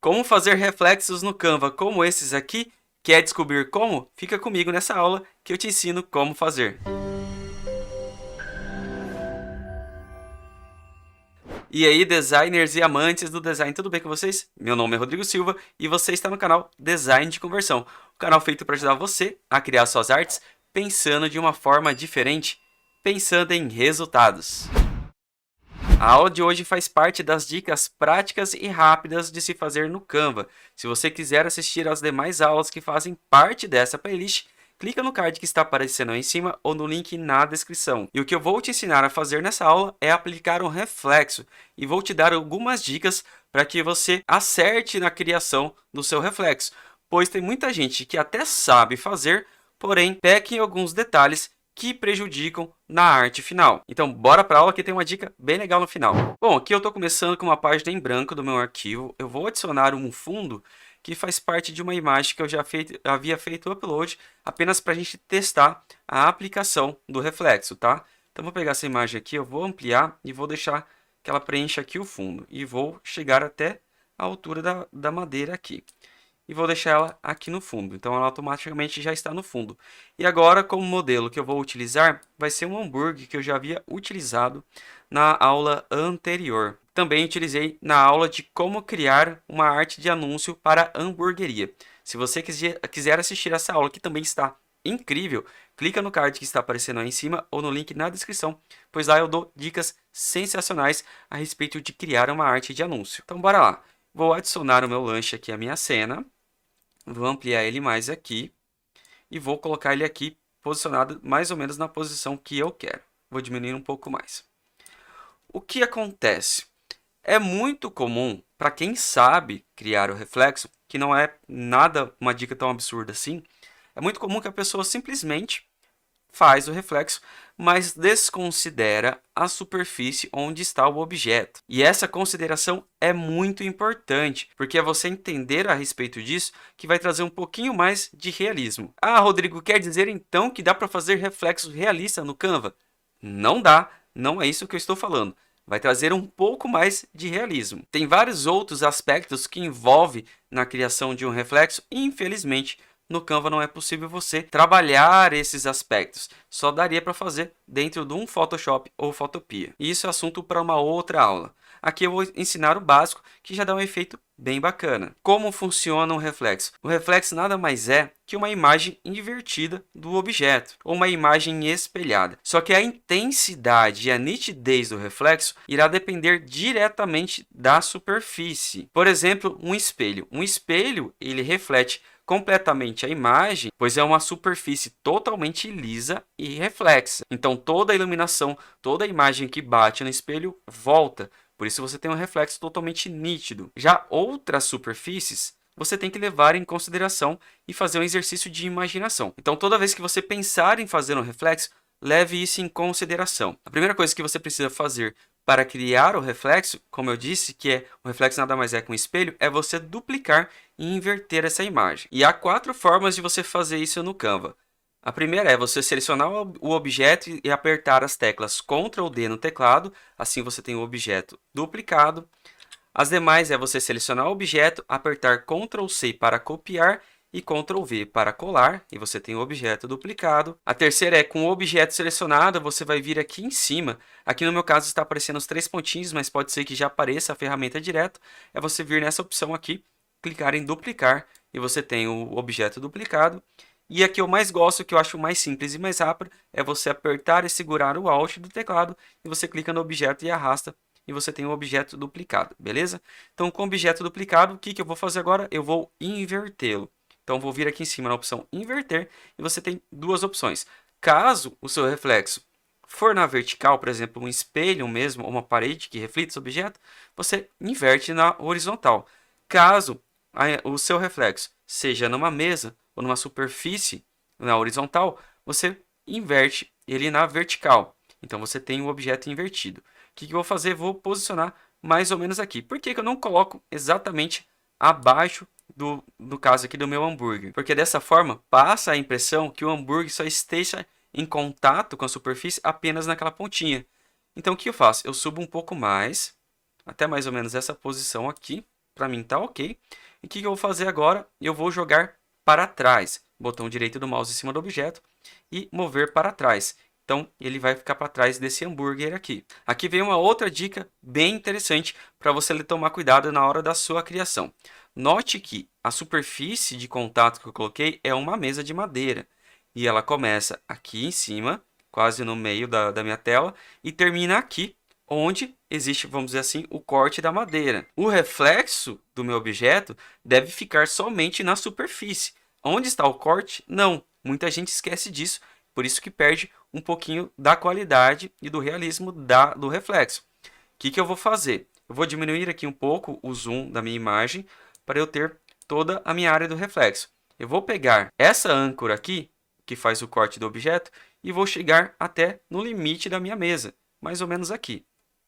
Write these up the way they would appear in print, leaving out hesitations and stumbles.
Como fazer reflexos no Canva como esses aqui? Quer descobrir como? Fica comigo nessa aula que eu te ensino como fazer. E aí, designers e amantes do design, tudo bem com vocês? Meu nome é Rodrigo Silva e você está no canal Design de Conversão, o canal feito para ajudar você a criar suas artes pensando de uma forma diferente, pensando em resultados. A aula de hoje faz parte das dicas práticas e rápidas de se fazer no Canva. Se você quiser assistir às demais aulas que fazem parte dessa playlist, clica no card que está aparecendo aí em cima ou no link na descrição. E o que eu vou te ensinar a fazer nessa aula é aplicar um reflexo e vou te dar algumas dicas para que você acerte na criação do seu reflexo, pois tem muita gente que até sabe fazer, porém peca em alguns detalhes que prejudicam na arte final. Então, bora para a aula que tem uma dica bem legal no final. Bom, aqui eu estou começando com uma página em branco do meu arquivo. Eu vou adicionar um fundo que faz parte de uma imagem que eu já havia feito o upload, apenas para a gente testar a aplicação do reflexo, tá? Então, vou pegar essa imagem aqui, eu vou ampliar e vou deixar que ela preencha aqui o fundo. E vou chegar até a altura da madeira aqui. E vou deixar ela aqui no fundo. Então, ela automaticamente já está no fundo. E agora, como modelo que eu vou utilizar, vai ser um hambúrguer que eu já havia utilizado na aula anterior. Também utilizei na aula de como criar uma arte de anúncio para hamburgueria. Se você quiser assistir essa aula, que também está incrível, clica no card que está aparecendo aí em cima ou no link na descrição, pois lá eu dou dicas sensacionais a respeito de criar uma arte de anúncio. Então, bora lá. Vou adicionar o meu lanche aqui à minha cena. Vou ampliar ele mais aqui e vou colocar ele aqui posicionado mais ou menos na posição que eu quero. Vou diminuir um pouco mais. O que acontece? É muito comum para quem sabe criar o reflexo, que não é nada uma dica tão absurda assim, é muito comum que a pessoa simplesmente faz o reflexo, mas desconsidera a superfície onde está o objeto. E essa consideração é muito importante, porque é você entender a respeito disso que vai trazer um pouquinho mais de realismo. Ah, Rodrigo, quer dizer então que dá para fazer reflexo realista no Canva? Não dá, não é isso que eu estou falando. Vai trazer um pouco mais de realismo. Tem vários outros aspectos que envolvem na criação de um reflexo e, infelizmente, no Canva não é possível você trabalhar esses aspectos. Só daria para fazer dentro de um Photoshop ou Photopea. E isso é assunto para uma outra aula. Aqui eu vou ensinar o básico, que já dá um efeito bem bacana. Como funciona um reflexo? O reflexo nada mais é que uma imagem invertida do objeto, ou uma imagem espelhada. Só que a intensidade e a nitidez do reflexo irá depender diretamente da superfície. Por exemplo, um espelho. Um espelho, ele reflete completamente a imagem, pois é uma superfície totalmente lisa e reflexa. Então toda a iluminação, toda a imagem que bate no espelho volta. Por isso você tem um reflexo totalmente nítido. Já outras superfícies, você tem que levar em consideração e fazer um exercício de imaginação. Então toda vez que você pensar em fazer um reflexo, leve isso em consideração. A primeira coisa que você precisa fazer para criar o reflexo, como eu disse, que é o reflexo nada mais é que um espelho, é você duplicar e inverter essa imagem. E há 4 formas de você fazer isso no Canva. A primeira é você selecionar o objeto e apertar as teclas Ctrl ou D no teclado, assim você tem o objeto duplicado. As demais é você selecionar o objeto, apertar Ctrl C para copiar e Ctrl V para colar, e você tem o objeto duplicado. A terceira é com o objeto selecionado, você vai vir aqui em cima. Aqui no meu caso está aparecendo os 3 pontinhos, mas pode ser que já apareça a ferramenta direto. É você vir nessa opção aqui, clicar em duplicar, e você tem o objeto duplicado. E aqui eu mais gosto, que eu acho mais simples e mais rápido, é você apertar e segurar o Alt do teclado, e você clica no objeto e arrasta, e você tem o objeto duplicado, beleza? Então, com o objeto duplicado, o que eu vou fazer agora? Eu vou invertê-lo. Então, vou vir aqui em cima na opção inverter, e você tem 2 opções. Caso o seu reflexo for na vertical, por exemplo, um espelho mesmo, ou uma parede que reflita esse objeto, você inverte na horizontal. Caso o seu reflexo seja numa mesa ou numa superfície na horizontal, você inverte ele na vertical. Então, você tem o objeto invertido. O que eu vou fazer? Vou posicionar mais ou menos aqui. Por que eu não coloco exatamente abaixo do caso aqui do meu hambúrguer? Porque dessa forma, passa a impressão que o hambúrguer só esteja em contato com a superfície apenas naquela pontinha. Então, o que eu faço? Eu subo um pouco mais, até mais ou menos essa posição aqui. para mim tá ok. E o que eu vou fazer agora? Eu vou jogar para trás. Botão direito do mouse em cima do objeto e mover para trás. Então, ele vai ficar para trás desse hambúrguer aqui. Aqui vem uma outra dica bem interessante para você tomar cuidado na hora da sua criação. Note que a superfície de contato que eu coloquei é uma mesa de madeira. E ela começa aqui em cima, quase no meio da minha tela, e termina aqui, onde existe, vamos dizer assim, o corte da madeira. O reflexo do meu objeto deve ficar somente na superfície. Onde está o corte? Não. Muita gente esquece disso, por isso que perde um pouquinho da qualidade e do realismo do reflexo. O que eu vou fazer? Eu vou diminuir aqui um pouco o zoom da minha imagem para eu ter toda a minha área do reflexo. Eu vou pegar essa âncora aqui, que faz o corte do objeto, e vou chegar até no limite da minha mesa, mais ou menos aqui.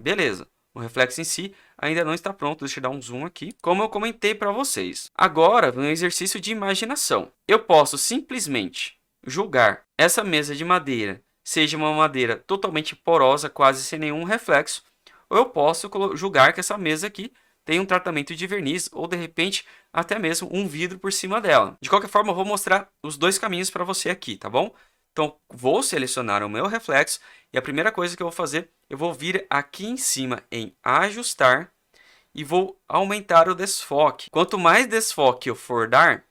Beleza. O reflexo em si ainda não está pronto. Deixa eu dar um zoom aqui. Como eu comentei para vocês. Agora, um exercício de imaginação. Eu posso simplesmente julgar essa mesa de madeira seja uma madeira totalmente porosa, quase sem nenhum reflexo. Ou eu posso julgar que essa mesa aqui tem um tratamento de verniz ou, de repente, até mesmo um vidro por cima dela. De qualquer forma, eu vou mostrar os dois caminhos para você aqui, tá bom? Então, vou selecionar o meu reflexo e a primeira coisa que eu vou fazer, eu vou vir aqui em cima em ajustar e vou aumentar o desfoque. Quanto mais desfoque eu for dar,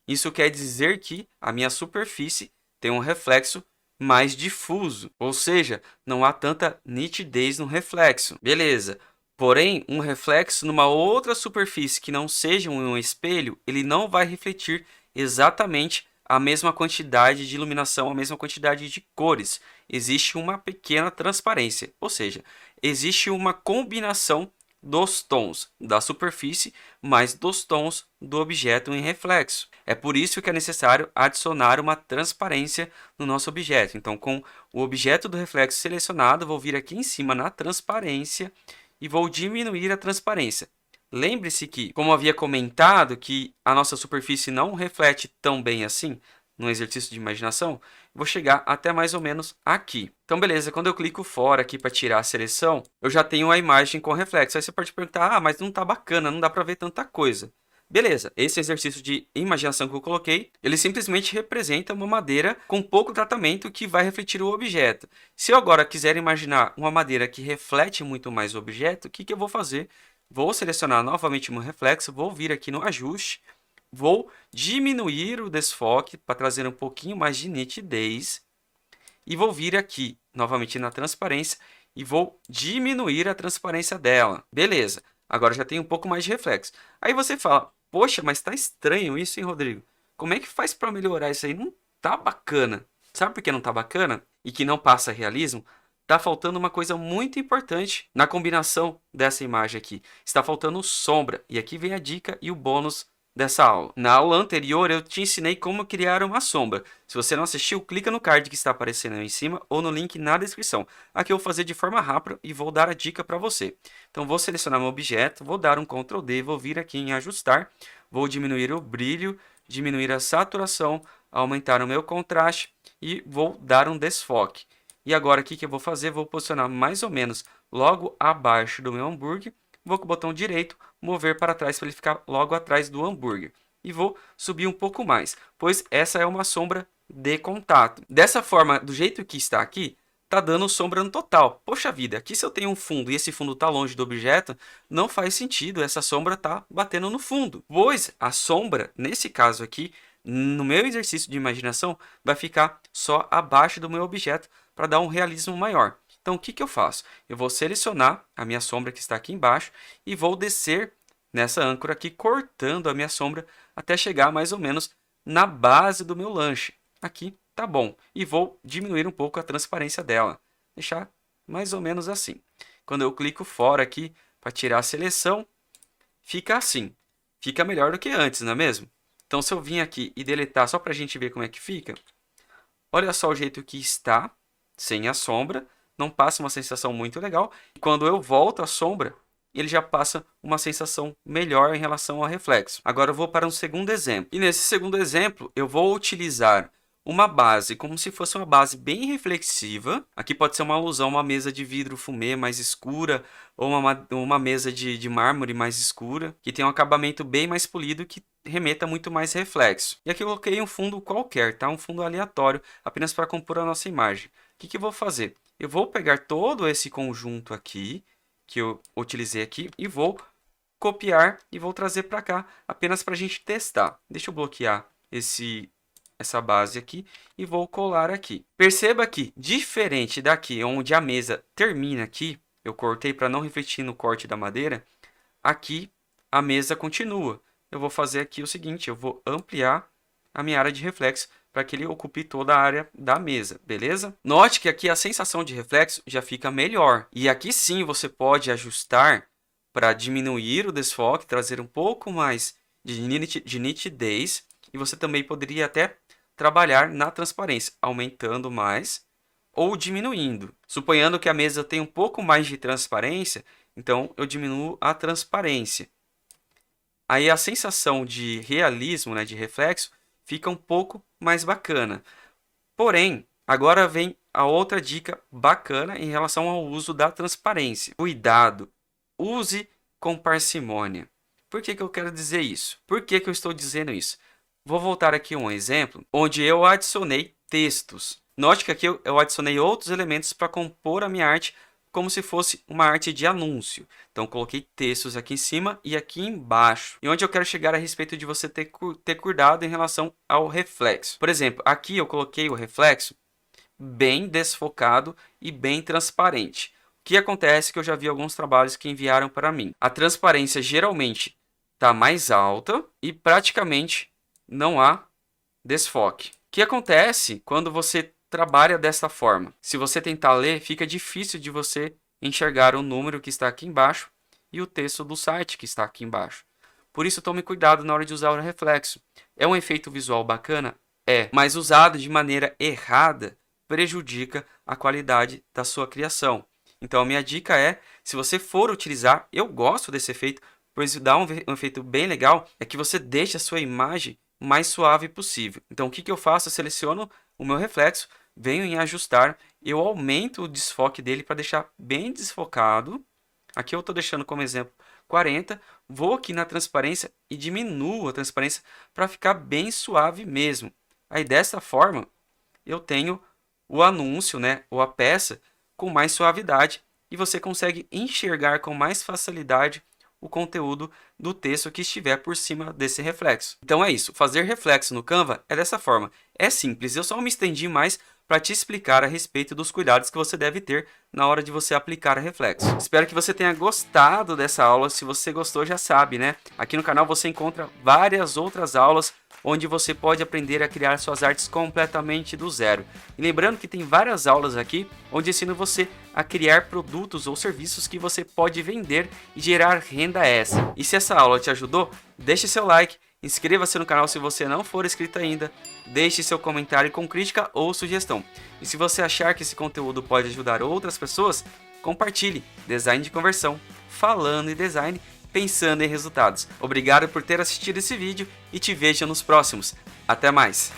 isso quer dizer que a minha superfície tem um reflexo mais difuso, ou seja, não há tanta nitidez no reflexo. Beleza. Porém, um reflexo numa outra superfície que não seja um espelho, ele não vai refletir exatamente a mesma quantidade de iluminação, a mesma quantidade de cores. Existe uma pequena transparência, ou seja, existe uma combinação dos tons da superfície mais dos tons do objeto em reflexo. É por isso que é necessário adicionar uma transparência no nosso objeto. Então, com o objeto do reflexo selecionado, vou vir aqui em cima na transparência e vou diminuir a transparência. Lembre-se que, como havia comentado, que a nossa superfície não reflete tão bem assim, no exercício de imaginação, vou chegar até mais ou menos aqui. Então, beleza, quando eu clico fora aqui para tirar a seleção, eu já tenho a imagem com reflexo. Aí você pode perguntar, mas não está bacana, não dá para ver tanta coisa. Beleza, esse exercício de imaginação que eu coloquei, ele simplesmente representa uma madeira com pouco tratamento que vai refletir o objeto. Se eu agora quiser imaginar uma madeira que reflete muito mais o objeto, o que eu vou fazer? Vou selecionar novamente o meu reflexo, vou vir aqui no ajuste, vou diminuir o desfoque para trazer um pouquinho mais de nitidez e vou vir aqui novamente na transparência e vou diminuir a transparência dela. Beleza, agora já tem um pouco mais de reflexo. Aí você fala, poxa, mas tá estranho isso, hein, Rodrigo? Como é que faz para melhorar isso aí? Não tá bacana. Sabe por que não tá bacana? E que não passa realismo? Tá faltando uma coisa muito importante na combinação dessa imagem aqui. Está faltando sombra. E aqui vem a dica e o bônus dessa aula. Na aula anterior eu te ensinei como criar uma sombra. Se você não assistiu, clica no card que está aparecendo aí em cima ou no link na descrição. Aqui eu vou fazer de forma rápida e vou dar a dica para você. Então vou selecionar meu objeto, vou dar um Ctrl D, vou vir aqui em ajustar, vou diminuir o brilho, diminuir a saturação, aumentar o meu contraste e vou dar um desfoque. E agora o que eu vou fazer? Vou posicionar mais ou menos logo abaixo do meu hambúrguer. Vou com o botão direito mover para trás para ele ficar logo atrás do hambúrguer. E vou subir um pouco mais, pois essa é uma sombra de contato. Dessa forma, do jeito que está aqui, está dando sombra no total. Poxa vida, aqui se eu tenho um fundo e esse fundo está longe do objeto, não faz sentido essa sombra estar batendo no fundo. Pois a sombra, nesse caso aqui, no meu exercício de imaginação, vai ficar só abaixo do meu objeto para dar um realismo maior. Então, o que eu faço? Eu vou selecionar a minha sombra que está aqui embaixo e vou descer nessa âncora aqui, cortando a minha sombra até chegar mais ou menos na base do meu lanche. Aqui tá bom. E vou diminuir um pouco a transparência dela. Deixar mais ou menos assim. Quando eu clico fora aqui para tirar a seleção, fica assim. Fica melhor do que antes, não é mesmo? Então, se eu vim aqui e deletar só para a gente ver como é que fica, olha só o jeito que está, sem a sombra. Não passa uma sensação muito legal. E quando eu volto a sombra, ele já passa uma sensação melhor em relação ao reflexo. Agora eu vou para um segundo exemplo. E nesse segundo exemplo, eu vou utilizar uma base, como se fosse uma base bem reflexiva. Aqui pode ser uma alusão a uma mesa de vidro fumê mais escura, ou uma mesa de mármore mais escura, que tem um acabamento bem mais polido, que remeta muito mais reflexo. E aqui eu coloquei um fundo qualquer, tá? Um fundo aleatório, apenas para compor a nossa imagem. O que eu vou fazer? Eu vou pegar todo esse conjunto aqui, que eu utilizei aqui, e vou copiar e vou trazer para cá, apenas para a gente testar. Deixa eu bloquear essa base aqui e vou colar aqui. Perceba que, diferente daqui, onde a mesa termina aqui, eu cortei para não refletir no corte da madeira, aqui a mesa continua. Eu vou fazer aqui o seguinte, eu vou ampliar a minha área de reflexo para que ele ocupe toda a área da mesa, beleza? Note que aqui a sensação de reflexo já fica melhor. E aqui sim você pode ajustar para diminuir o desfoque, trazer um pouco mais de nitidez. E você também poderia até trabalhar na transparência, aumentando mais ou diminuindo. Suponhando que a mesa tem um pouco mais de transparência, então eu diminuo a transparência. Aí a sensação de realismo, né, de reflexo, fica um pouco mais bacana. Porém, agora vem a outra dica bacana em relação ao uso da transparência. Cuidado, use com parcimônia. Por que eu quero dizer isso? Por que eu estou dizendo isso? Vou voltar aqui um exemplo onde eu adicionei textos. Note que aqui eu adicionei outros elementos para compor a minha arte como se fosse uma arte de anúncio. Então, coloquei textos aqui em cima e aqui embaixo. E onde eu quero chegar a respeito de você ter cuidado em relação ao reflexo. Por exemplo, aqui eu coloquei o reflexo bem desfocado e bem transparente. O que acontece é que eu já vi alguns trabalhos que enviaram para mim. A transparência geralmente está mais alta e praticamente não há desfoque. O que acontece quando você trabalha dessa forma? Se você tentar ler, fica difícil de você enxergar o número que está aqui embaixo e o texto do site que está aqui embaixo. Por isso, tome cuidado na hora de usar o reflexo. É um efeito visual bacana? É, mas usado de maneira errada prejudica a qualidade da sua criação. Então, a minha dica é, se você for utilizar, eu gosto desse efeito, pois dá um efeito bem legal, é que você deixe a sua imagem mais suave possível. Então, o que eu faço? Eu seleciono o meu reflexo, venho em ajustar, eu aumento o desfoque dele para deixar bem desfocado. Aqui eu estou deixando como exemplo 40, vou aqui na transparência e diminuo a transparência para ficar bem suave mesmo. Aí dessa forma eu tenho o anúncio, né, ou a peça com mais suavidade e você consegue enxergar com mais facilidade o conteúdo do texto que estiver por cima desse reflexo. Então é isso, fazer reflexo no Canva é dessa forma. É simples, eu só me estendi mais para te explicar a respeito dos cuidados que você deve ter na hora de você aplicar a reflexo. Espero que você tenha gostado dessa aula. Se você gostou, já sabe, né? Aqui no canal você encontra várias outras aulas onde você pode aprender a criar suas artes completamente do zero. E lembrando que tem várias aulas aqui onde ensino você a criar produtos ou serviços que você pode vender e gerar renda extra. E se essa aula te ajudou, deixe seu like, inscreva-se no canal se você não for inscrito ainda, deixe seu comentário com crítica ou sugestão. E se você achar que esse conteúdo pode ajudar outras pessoas, compartilhe. Design de conversão, falando em design, pensando em resultados. Obrigado por ter assistido esse vídeo e te vejo nos próximos. Até mais!